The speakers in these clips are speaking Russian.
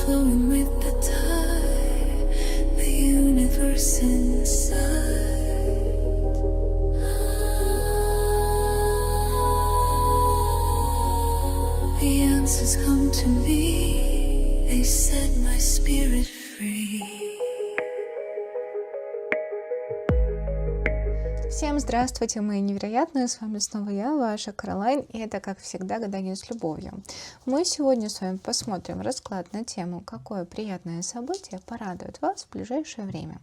flowing with the tide, the universe inside. The answers come to me, they set my spirit free. Всем здравствуйте, мои невероятные, с вами снова я, ваша Каролайн, и это, как всегда, гадание с любовью. Мы сегодня с вами посмотрим расклад на тему, какое приятное событие порадует вас в ближайшее время.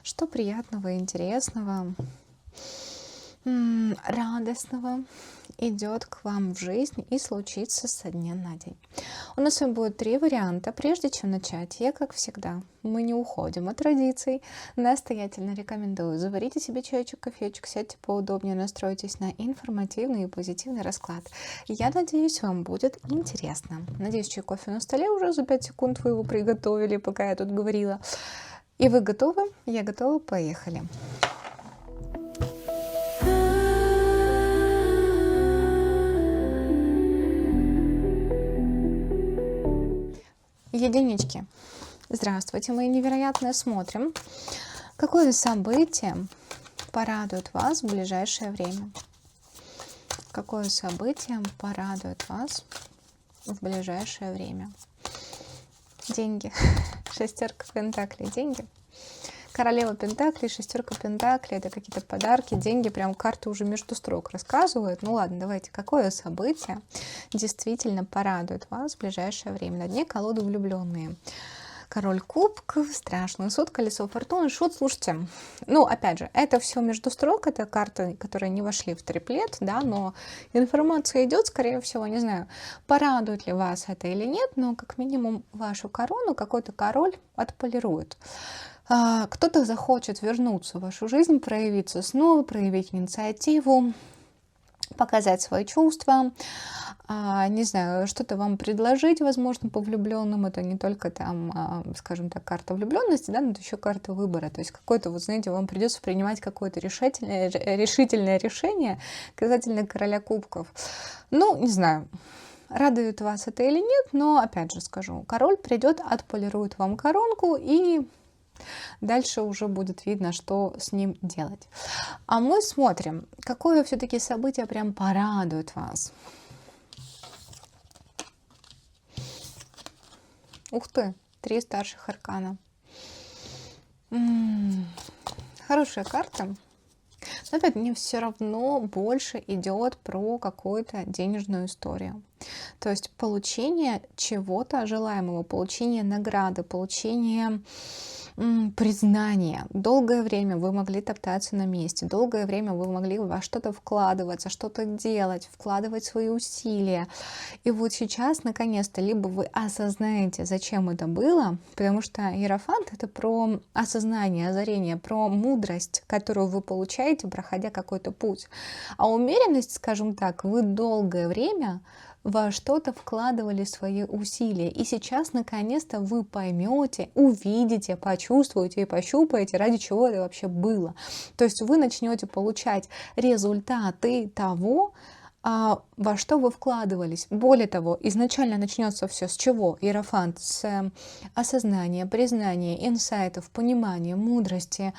Что приятного, интересного, радостного идет к вам в жизнь и случится со дня на день. У нас с вами будет 3 варианта. Прежде чем начать, я, как всегда, мы не уходим от традиций. Настоятельно рекомендую: заварите себе чайчик, кофейчик, сядьте поудобнее, настройтесь на информативный и позитивный расклад. Я надеюсь, вам будет интересно. Надеюсь, чай, кофе на столе уже за 5 секунд вы его приготовили, пока я тут говорила. И вы готовы? Я готова. Поехали. Единички. Здравствуйте, мои невероятные. Смотрим, какое событие порадует вас в ближайшее время. Какое событие порадует вас в ближайшее время. Деньги. Шестерка пентаклей. Деньги. Королева пентаклей, шестерка пентаклей. Это какие-то подарки, деньги. Прям карты уже между строк рассказывают. Ну ладно, давайте. Какое событие действительно порадует вас в ближайшее время? На дне колоды влюбленные. Король кубков, страшный суд, колесо фортуны, шут. Слушайте, ну опять же, это все между строк, это карты, которые не вошли в триплет, да, но информация идет, скорее всего, не знаю, порадует ли вас это или нет, но как минимум вашу корону какой-то король отполирует. Кто-то захочет вернуться в вашу жизнь, проявиться снова, проявить инициативу, показать свои чувства, не знаю, что-то вам предложить, возможно, по влюбленным. Это не только там, скажем так, карта влюбленности, да, но это еще карта выбора. То есть какое-то, вот знаете, вам придется принимать какое-то решительное решение касательно короля кубков. Ну, не знаю, радует вас это или нет, но опять же скажу, король придет, отполирует вам коронку, и дальше уже будет видно, что с ним делать. А мы смотрим, какое все-таки событие прям порадует вас. Ух ты, 3 старших аркана. Хорошая карта. Но опять мне все равно больше идет про какую-то денежную историю. То есть получение чего-то желаемого, получение награды, получение признания. Долгое время вы могли топтаться на месте, долгое время вы могли во что-то вкладываться, что-то делать, вкладывать свои усилия. И вот сейчас, наконец-то, либо вы осознаете, зачем это было, потому что Иерофант — это про осознание, озарение, про мудрость, которую вы получаете, проходя какой-то путь. А умеренность, скажем так, вы долгое время во что-то вкладывали свои усилия. И сейчас, наконец-то, вы поймете, увидите, почувствуете и пощупаете, ради чего это вообще было. То есть вы начнете получать результаты того, во что вы вкладывались. Более того, изначально начнется все с чего? Иерофант с осознания, признания, инсайтов, понимания, мудрости,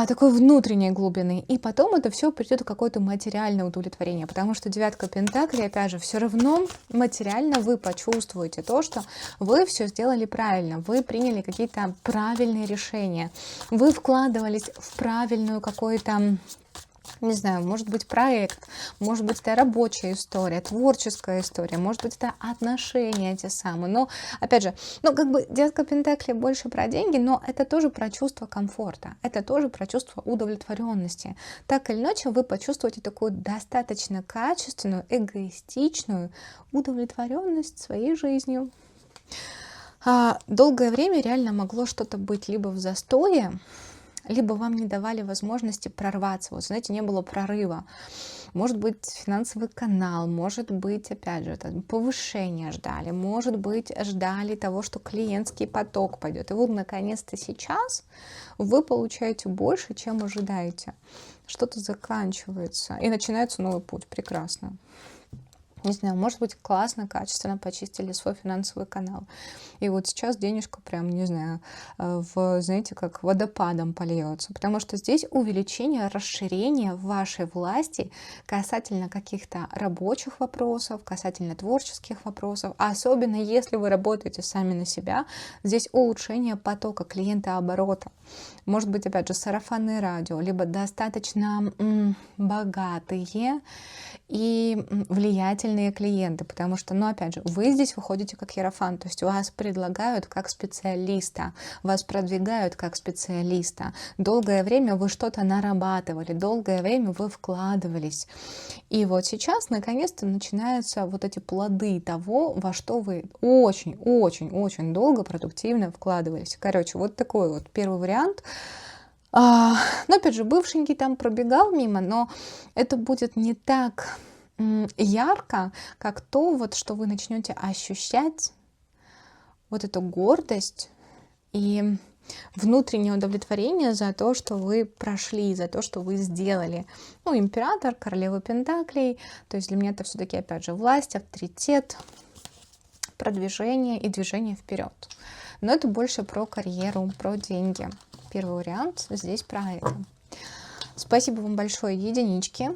такой внутренней глубины, и потом это все придет в какое-то материальное удовлетворение, потому что девятка пентаклей, опять же, все равно материально вы почувствуете то, что вы все сделали правильно, вы приняли какие-то правильные решения, вы вкладывались в правильную какую-то, не знаю, может быть, проект, может быть, это рабочая история, творческая история, может быть, это отношения те самые. Но, опять же, ну, как бы девятка пентаклей больше про деньги, но это тоже про чувство комфорта, это тоже про чувство удовлетворенности. Так или иначе, вы почувствуете такую достаточно качественную, эгоистичную удовлетворенность своей жизнью. Долгое время реально могло что-то быть либо в застое, либо вам не давали возможности прорваться. Вот, знаете, не было прорыва. Может быть, финансовый канал, может быть, опять же, повышение ждали, может быть, ждали того, что клиентский поток пойдет. И вот, наконец-то, сейчас вы получаете больше, чем ожидаете. Что-то заканчивается, и начинается новый путь. Прекрасно. Не знаю, может быть, классно, качественно почистили свой финансовый канал. И вот сейчас денежка прям, не знаю, знаете, как водопадом польется. Потому что здесь увеличение, расширение вашей власти касательно каких-то рабочих вопросов, касательно творческих вопросов. А особенно, если вы работаете сами на себя, здесь улучшение потока клиентооборота. Может быть, опять же, сарафанное радио, либо достаточно богатые и влиятельные клиенты, потому что, ну, опять же, вы здесь выходите как иерофант, то есть вас предлагают как специалиста, вас продвигают как специалиста. Долгое время вы что-то нарабатывали, долгое время вы вкладывались. И вот сейчас, наконец-то, начинаются вот эти плоды того, во что вы очень-очень-очень долго продуктивно вкладывались. Короче, вот такой вот первый вариант. Но опять же, бывшенький там пробегал мимо, но это будет не так ярко, как то, вот, что вы начнете ощущать вот эту гордость и внутреннее удовлетворение за то, что вы прошли, за то, что вы сделали. Ну, император, королева пентаклей, то есть для меня это все-таки, опять же, власть, авторитет, продвижение и движение вперед. Но это больше про карьеру, про деньги. Первый вариант здесь про это. Спасибо вам большое, единички.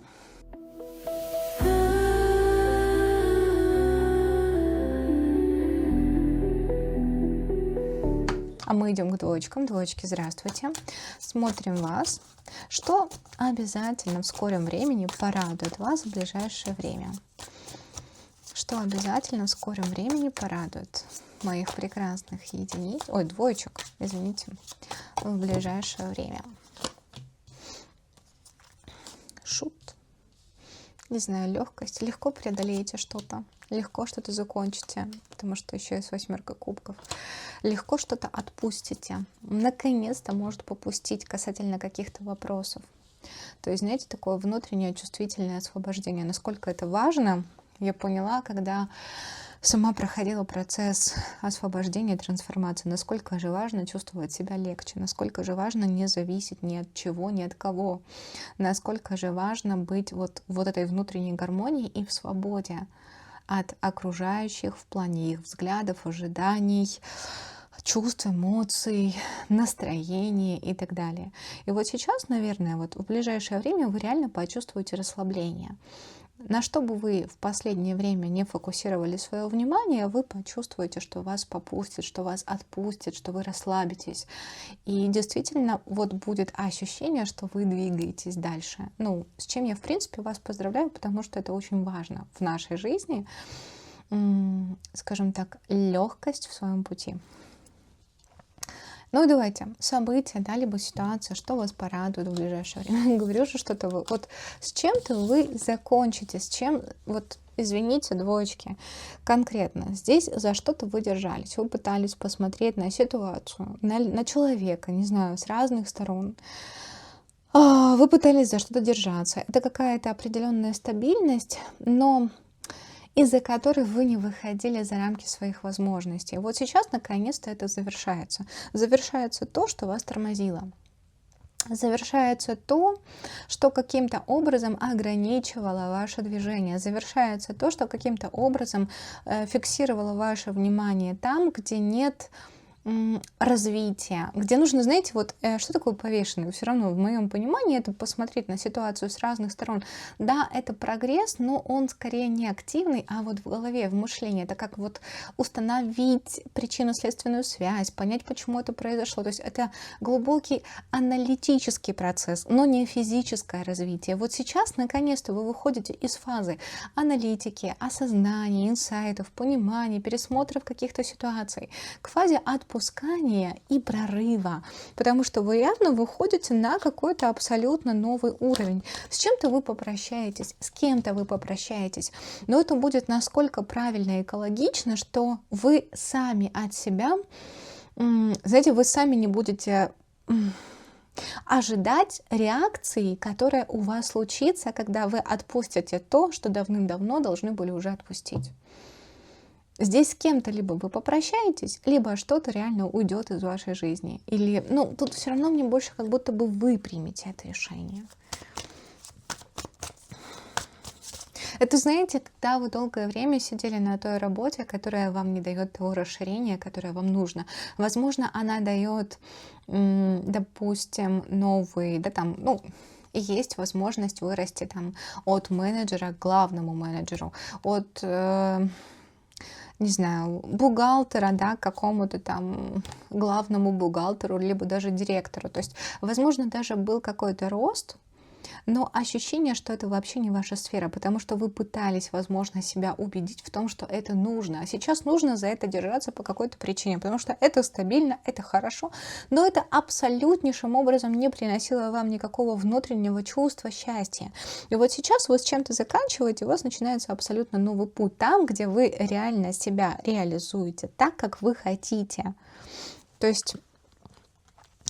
А мы идем к двоечкам. Двоечки, здравствуйте. Смотрим вас. Что обязательно в скором времени порадует вас в ближайшее время? Что обязательно в скором времени порадует моих прекрасных единиц, двоечек, извините, в ближайшее время? Шут. Не знаю, легкость. Легко преодолеете что-то. Легко что-то закончите, потому что еще есть 8 кубков. Легко что-то отпустите. Наконец-то может попустить касательно каких-то вопросов. То есть, знаете, такое внутреннее чувствительное освобождение. Насколько это важно, я поняла, когда сама проходила процесс освобождения, трансформации. Насколько же важно чувствовать себя легче, насколько же важно не зависеть ни от чего, ни от кого. Насколько же важно быть вот этой внутренней гармонии и в свободе от окружающих в плане их взглядов, ожиданий, чувств, эмоций, настроения и так далее. И вот сейчас, наверное, вот в ближайшее время вы реально почувствуете расслабление. На что бы вы в последнее время не фокусировали свое внимание, вы почувствуете, что вас попустит, что вас отпустит, что вы расслабитесь. И действительно вот будет ощущение, что вы двигаетесь дальше. Ну, с чем я, в принципе, вас поздравляю, потому что это очень важно в нашей жизни. Скажем так, легкость в своем пути. Ну и давайте, события, да, либо ситуация, что вас порадует в ближайшее время. Говорю же, что-то вы, вот с чем-то вы закончите, с чем, вот извините, двоечки, конкретно здесь за что-то вы держались, вы пытались посмотреть на ситуацию, на человека, не знаю, с разных сторон. Вы пытались за что-то держаться. Это какая-то определенная стабильность, но из-за которой вы не выходили за рамки своих возможностей. Вот сейчас, наконец-то, это завершается. Завершается то, что вас тормозило. Завершается то, что каким-то образом ограничивало ваше движение. Завершается то, что каким-то образом фиксировало ваше внимание там, где нет развития, где нужно, знаете, вот что такое повешенный? Все равно в моем понимании это посмотреть на ситуацию с разных сторон. Да, это прогресс, но он скорее не активный, а вот в голове, в мышлении. Это как вот установить причинно-следственную связь, понять, почему это произошло. То есть это глубокий аналитический процесс, но не физическое развитие. Вот сейчас, наконец-то, вы выходите из фазы аналитики, осознания, инсайтов, понимания, пересмотров каких-то ситуаций к фазе отпускания и прорыва, потому что вы явно выходите на какой-то абсолютно новый уровень. С чем-то вы попрощаетесь, с кем-то вы попрощаетесь, но это будет насколько правильно и экологично, что вы сами от себя, знаете, вы сами не будете ожидать реакции, которая у вас случится, когда вы отпустите то, что давным-давно должны были уже отпустить. Здесь с кем-то либо вы попрощаетесь, либо что-то реально уйдет из вашей жизни. Или, ну, тут все равно мне больше как будто бы вы примете это решение. Это, знаете, когда вы долгое время сидели на той работе, которая вам не дает того расширения, которое вам нужно. Возможно, она дает, допустим, новый, да, там, ну, и есть возможность вырасти там от менеджера к главному менеджеру, от, не знаю, бухгалтера, да, к какому-то там главному бухгалтеру, либо даже директору. То есть, возможно, даже был какой-то рост, но ощущение, что это вообще не ваша сфера, потому что вы пытались, возможно, себя убедить в том, что это нужно. А сейчас нужно за это держаться по какой-то причине, потому что это стабильно, это хорошо, но это абсолютнейшим образом не приносило вам никакого внутреннего чувства счастья. И вот сейчас вы с чем-то заканчиваете, у вас начинается абсолютно новый путь, там, где вы реально себя реализуете так, как вы хотите. То есть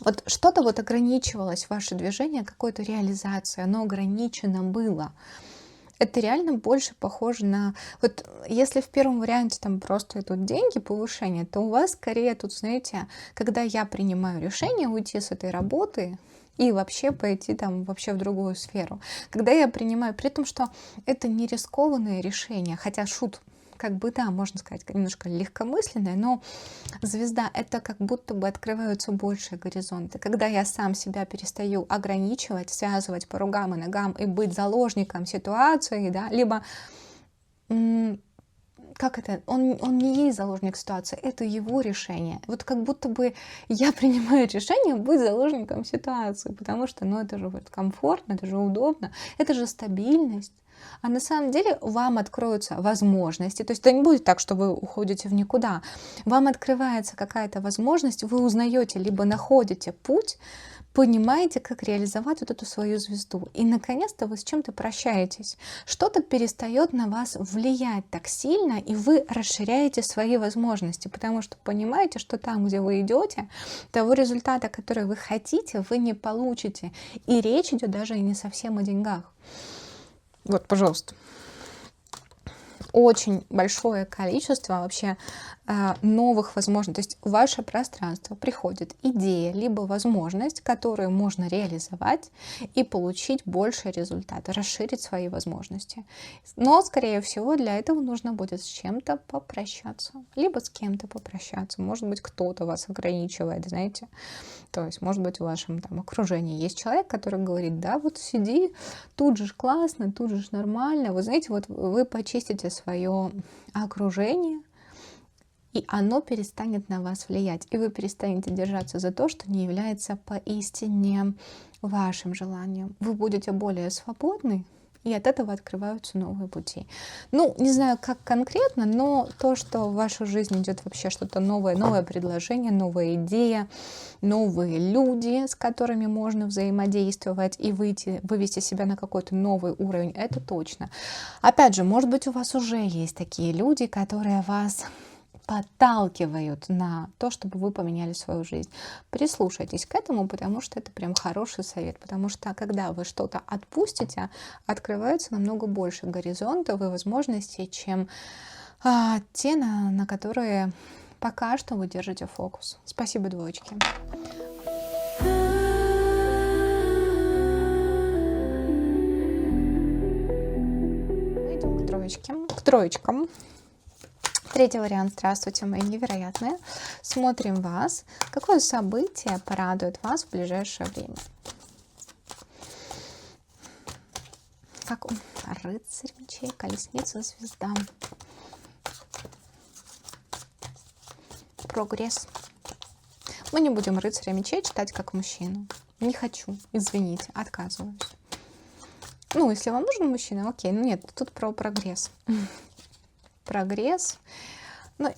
вот что-то вот ограничивалось, ваше движение, какой-то реализация, оно ограничено было. Это реально больше похоже на... Вот если в первом варианте там просто идут деньги, повышение, то у вас скорее тут, знаете, когда я принимаю решение уйти с этой работы и вообще пойти там вообще в другую сферу. Когда я принимаю, при том, что это не рискованное решение, хотя шут, как бы, да, можно сказать, немножко легкомысленное, но звезда — это как будто бы открываются большие горизонты. Когда я сам себя перестаю ограничивать, связывать по рукам и ногам и быть заложником ситуации, да, либо, как это, он не есть заложник ситуации, это его решение. Вот как будто бы я принимаю решение быть заложником ситуации, потому что, ну, это же вот комфортно, это же удобно, это же стабильность. А на самом деле вам откроются возможности. То есть это не будет так, что вы уходите в никуда. Вам открывается какая-то возможность, вы узнаете, либо находите путь, понимаете, как реализовать вот эту свою звезду. И наконец-то вы с чем-то прощаетесь. Что-то перестает на вас влиять так сильно, и вы расширяете свои возможности, потому что понимаете, что там, где вы идете, того результата, который вы хотите, вы не получите. И речь идет даже не совсем о деньгах. Вот, пожалуйста. Очень большое количество вообще новых возможностей. То есть в ваше пространство приходит идея, либо возможность, которую можно реализовать и получить больше результата, расширить свои возможности. Но, скорее всего, для этого нужно будет с чем-то попрощаться, либо с кем-то попрощаться. Может быть, кто-то вас ограничивает, знаете. То есть, может быть, в вашем там окружении есть человек, который говорит: да, вот сиди, тут же ж классно, тут же ж нормально. Вы знаете, вот вы почистите свое окружение, и оно перестанет на вас влиять. И вы перестанете держаться за то, что не является поистине вашим желанием. Вы будете более свободны, и от этого открываются новые пути. Ну, не знаю, как конкретно, но то, что в вашу жизнь идет вообще что-то новое, новое предложение, новая идея, новые люди, с которыми можно взаимодействовать и вывести себя на какой-то новый уровень, это точно. Опять же, может быть, у вас уже есть такие люди, которые вас подталкивают на то, чтобы вы поменяли свою жизнь. Прислушайтесь к этому, потому что это прям хороший совет. Потому что когда вы что-то отпустите, открываются намного больше горизонтов и возможностей, чем те, на которые пока что вы держите фокус. Спасибо, двоечки. Мы идем к троечкам. Третий вариант. Здравствуйте, мои невероятные. Смотрим вас. Какое событие порадует вас в ближайшее время? Как рыцарь мечей, колесница, звезда. Прогресс. Мы не будем рыцаря мечей читать как мужчину. Не хочу, извините, отказываюсь. Ну, если вам нужен мужчина, окей. Но нет, тут про прогресс. Прогресс. Ну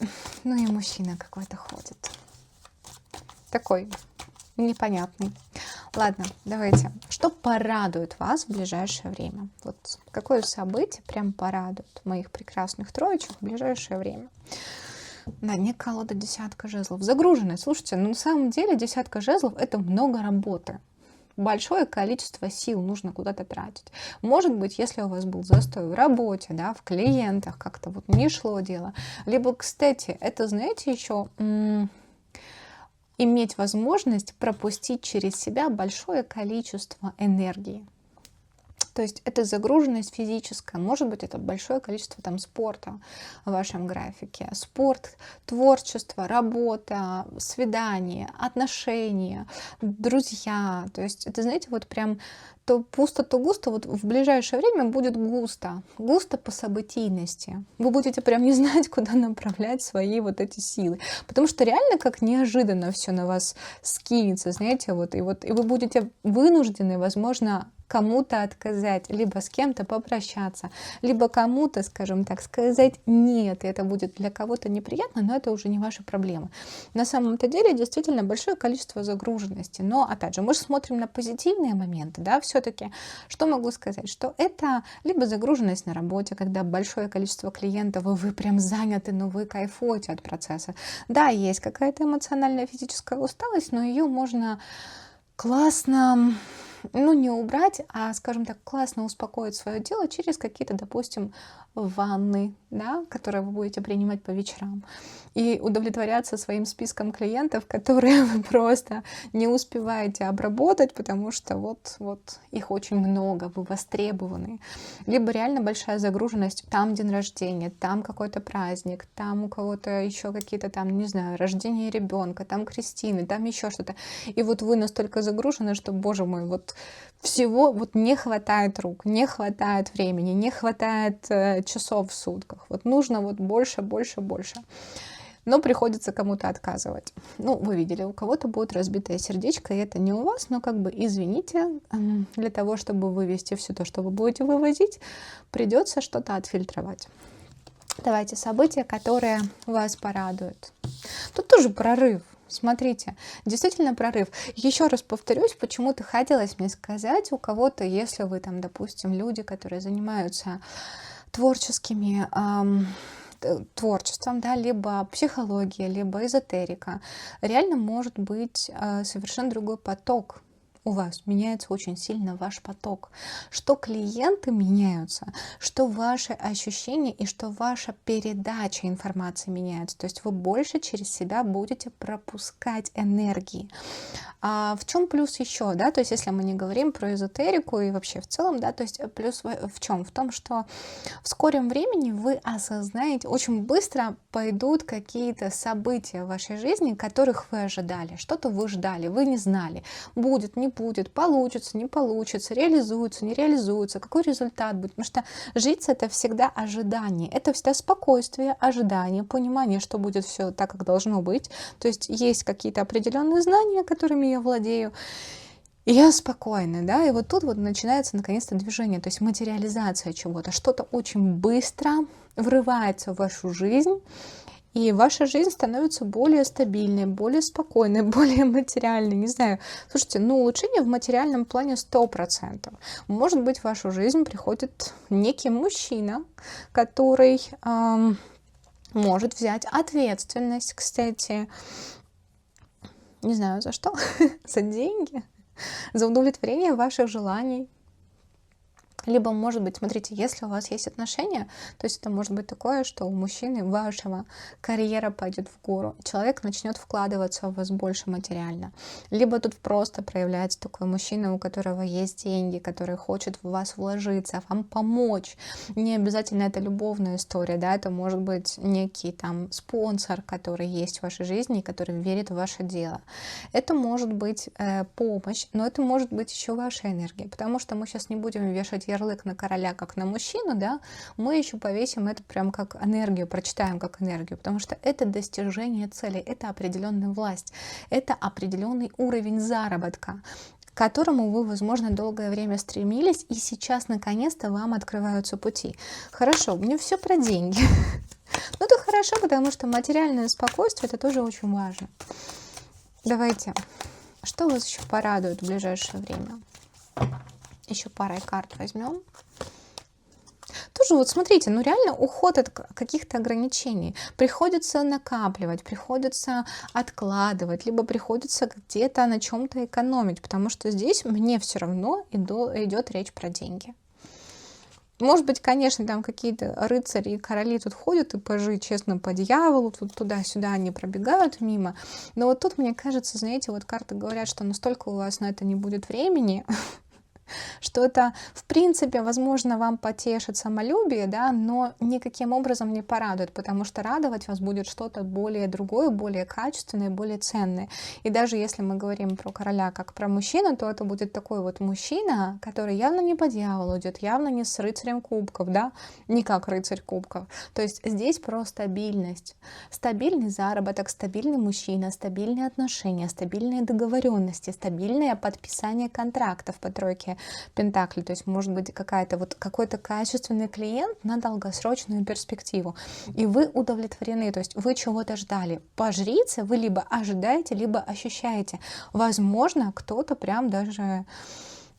и мужчина какой-то ходит. Такой непонятный. Ладно, давайте. Что порадует вас в ближайшее время? Вот какое событие прям порадует моих прекрасных троечек в ближайшее время? На дне колода десятка жезлов. Загруженная. Слушайте, ну на самом деле десятка жезлов — это много работы. Большое количество сил нужно куда-то тратить. Может быть, если у вас был застой в работе, да, в клиентах, как-то вот не шло дело. Либо, кстати, это, знаете, еще иметь возможность пропустить через себя большое количество энергии. То есть это загруженность физическая, может быть, это большое количество там спорта в вашем графике. Спорт, творчество, работа, свидания, отношения, друзья. То есть это, знаете, вот прям то пусто, то густо. Вот в ближайшее время будет густо. Густо по событийности. Вы будете прям не знать, куда направлять свои вот эти силы. Потому что реально как неожиданно все на вас скинется, знаете, и вы будете вынуждены, возможно, кому-то отказать, либо с кем-то попрощаться, либо кому-то, скажем так, сказать нет. И это будет для кого-то неприятно, но это уже не ваша проблема. На самом-то деле действительно большое количество загруженности. Но, опять же, мы же смотрим на позитивные моменты, да, все-таки. Что могу сказать? Что это либо загруженность на работе, когда большое количество клиентов, и вы прям заняты, но вы кайфуете от процесса. Да, есть какая-то эмоциональная, физическая усталость, но ее можно классно, не убрать, а, скажем так, классно успокоить свое тело через какие-то, допустим, ванны, да, которые вы будете принимать по вечерам, и удовлетворяться своим списком клиентов, которые вы просто не успеваете обработать, потому что вот их очень много, вы востребованы. Либо реально большая загруженность, там день рождения, там какой-то праздник, там у кого-то еще какие-то там, не знаю, рождение ребенка, там крестины, там еще что-то. И вот вы настолько загружены, что, боже мой, вот всего вот не хватает рук, не хватает времени, не хватает часов в сутках. Вот нужно вот больше. Но приходится кому-то отказывать. Вы видели, у кого-то будет разбитое сердечко, и это не у вас, но как бы извините, для того, чтобы вывести все то, что вы будете вывозить, придется что-то отфильтровать. Давайте события, которые вас порадуют. Тут тоже прорыв. Смотрите, действительно прорыв. Еще раз повторюсь, почему-то хотелось мне сказать, у кого-то, если вы там, допустим, люди, которые занимаются творчеством, да, либо психология, либо эзотерика, реально может быть совершенно другой поток. У вас меняется очень сильно ваш поток, что клиенты меняются, что ваши ощущения и что ваша передача информации меняется. То есть вы больше через себя будете пропускать энергии. А в чем плюс еще, да, то есть если мы не говорим про эзотерику и вообще в целом, да, то есть плюс в чем? В том, что в скором времени вы осознаете, очень быстро пойдут какие-то события в вашей жизни, которых вы ожидали, что-то вы ждали, вы не знали, будет, не будет, получится, не получится, реализуется, не реализуется, какой результат будет, потому что жить это всегда ожидание, это всегда спокойствие, ожидание, понимание, что будет все так, как должно быть, то есть есть какие-то определенные знания, которыми я владею, и я спокойна, да, и вот тут вот начинается наконец-то движение, то есть материализация чего-то, что-то очень быстро врывается в вашу жизнь, и ваша жизнь становится более стабильной, более спокойной, более материальной. Не знаю, слушайте, улучшение в материальном плане 100%. Может быть, в вашу жизнь приходит некий мужчина, который может взять ответственность, кстати, не знаю за что, за деньги, за удовлетворение ваших желаний. Либо, может быть, смотрите, если у вас есть отношения, то есть это может быть такое, что у мужчины вашего карьера пойдет в гору, человек начнет вкладываться в вас больше материально. Либо тут просто проявляется такой мужчина, у которого есть деньги, который хочет в вас вложиться, вам помочь. Не обязательно это любовная история, да, это может быть некий там спонсор, который есть в вашей жизни, который верит в ваше дело. Это может быть помощь, но это может быть еще ваша энергия, потому что мы сейчас не будем вешать ярлык на короля, как на мужчину, да, мы еще повесим это прям как энергию, прочитаем как энергию, потому что это достижение цели, это определенная власть, это определенный уровень заработка, к которому вы, возможно, долгое время стремились, и сейчас, наконец-то, вам открываются пути. Хорошо, мне все про деньги. Ну, это хорошо, потому что материальное спокойствие, это тоже очень важно. Давайте, что вас еще порадует в ближайшее время? Еще парой карт возьмем. Тоже вот смотрите, реально уход от каких-то ограничений. Приходится накапливать, приходится откладывать, либо приходится где-то на чем-то экономить, потому что здесь мне все равно идет речь про деньги. Может быть, конечно, там какие-то рыцари и короли тут ходят и пажи, честно, по дьяволу, тут туда-сюда они пробегают мимо. Но вот тут, мне кажется, знаете, вот карты говорят, что настолько у вас на это не будет времени, Что-то, в принципе, возможно, вам потешит самолюбие, да, но никаким образом не порадует, потому что радовать вас будет что-то более другое, более качественное, более ценное. И даже если мы говорим про короля как про мужчину, то это будет такой вот мужчина, который явно не по дьяволу идет, явно не с рыцарем кубков, да, не как рыцарь кубков. То есть здесь про стабильность. Стабильный заработок, стабильный мужчина, стабильные отношения, стабильные договоренности, стабильное подписание контрактов по тройке пентаклей. То есть может быть какой-то качественный клиент на долгосрочную перспективу. И вы удовлетворены, то есть вы чего-то ждали. По жрице вы либо ожидаете, либо ощущаете. Возможно, кто-то прям даже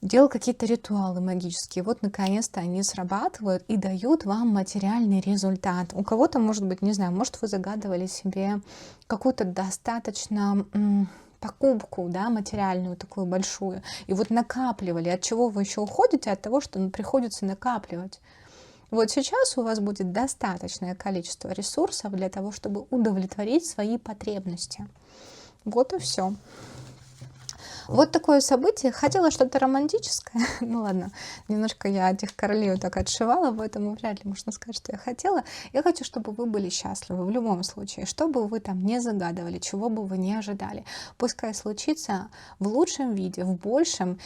делал какие-то ритуалы магические. Вот наконец-то они срабатывают и дают вам материальный результат. У кого-то, может быть, не знаю, может, вы загадывали себе какую-то достаточно покупку, да, материальную, такую большую, и вот накапливали. От чего вы еще уходите? От того, что приходится накапливать. Вот сейчас у вас будет достаточное количество ресурсов для того, чтобы удовлетворить свои потребности. Вот и все. Вот такое событие. Хотела что-то романтическое. Ну ладно, немножко я этих королей так отшивала, поэтому вряд ли можно сказать, что я хотела. Я хочу, чтобы вы были счастливы в любом случае. Что бы вы там не загадывали, чего бы вы не ожидали. Пускай случится в лучшем виде, в большем.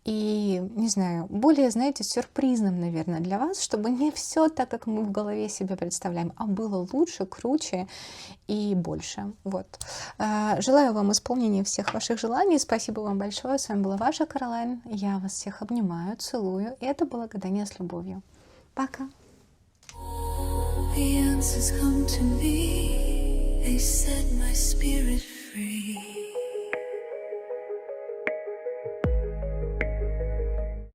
И, не знаю, более, знаете, сюрпризным, наверное, для вас, чтобы не все так, как мы в голове себе представляем, а было лучше, круче и больше. Вот. Желаю вам исполнения всех ваших желаний. Спасибо вам большое. С вами была ваша Каролайн. Я вас всех обнимаю, целую. И это было «Гадание с любовью». Пока. The answers come to me, they set my spirit free.